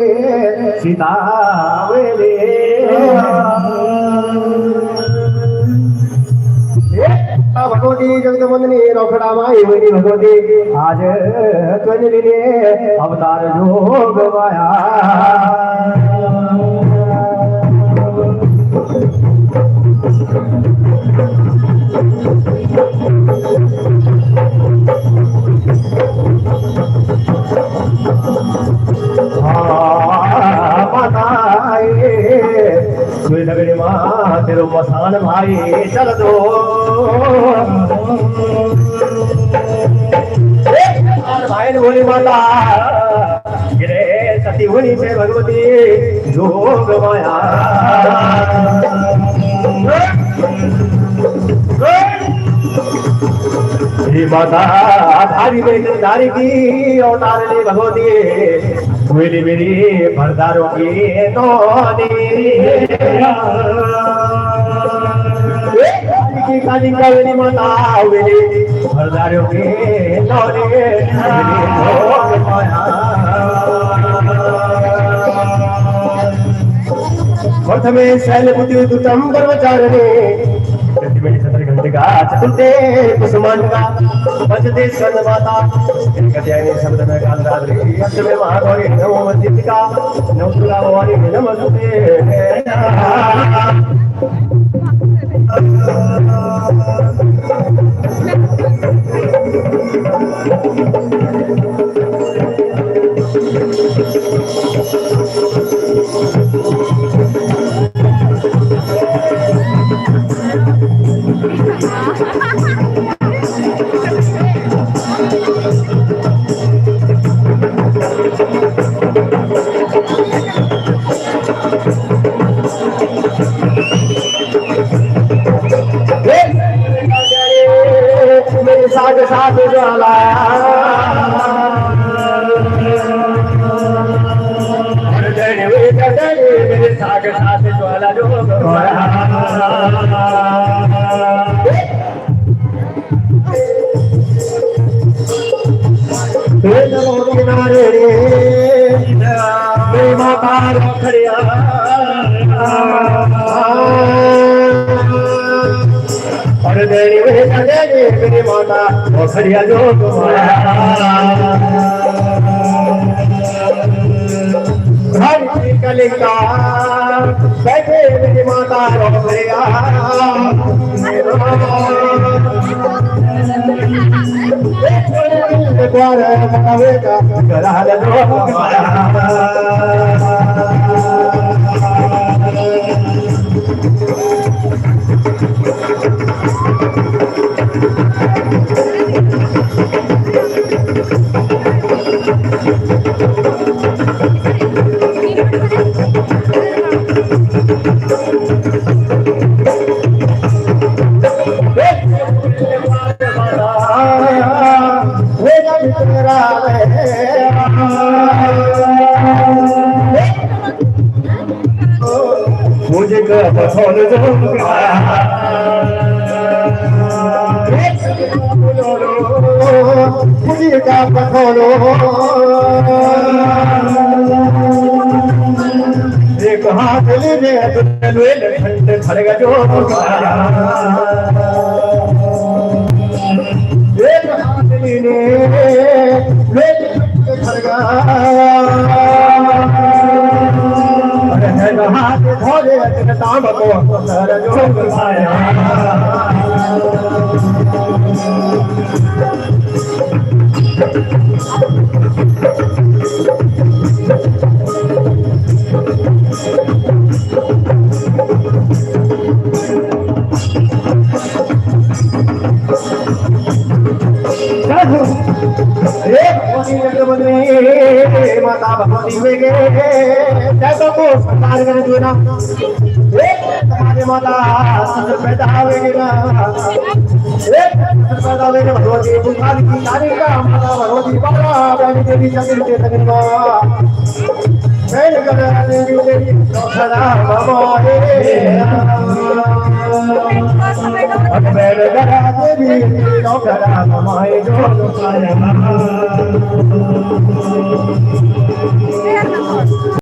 सीता वेले भगवती जगदमंदनी रोखड़ा माई बनी भगवती आज कंजली अवतार जोग माया लगड़ी माँ तेरो मसान भाई चल दो भाई बोली माता गिरे सती होनी से भगवती जोग माया माता धारी में धारी की अवतार ली भगवती मेरी मेरी भरदारों की काली काली माता मेरी भरदारों की प्रथमे शैलपुत्री दुतम कर्मचारिणे घंटिका चतुर्थे कुसुमांगा पंचते स्वर्णमाता कल्याणी शब्द में कांताद्री अंत में महागौरी नमो दीपिका नवदुर्गा भवानी नमस्ते मेरे साथ साथ ज्वाला मेरे साथ साथ ज्वाला जो किनारे रे माता खड़िया और देनी मेरी माता और खड़िया जो कलिका बैठे मेरी माता और खड़िया मुझे पसंद मुझे का पसंद एक हाथ ले ठंडे खड़ेगा जो एक हाथ ले खड़ेगा हाथ धोले ताम को जो माता भगवती वेगे जैसो को संकार कर देना तुम्हारे माता ससुर पैदा होगे ना पैदा होगे भगवती बुखारी की नारी का माता भगवती बाबा बहनी देवी चक्र के तगनवा मैं कर देवी देवी सदा बाबा अकबर गरा देवी नो गरा माए जो पाया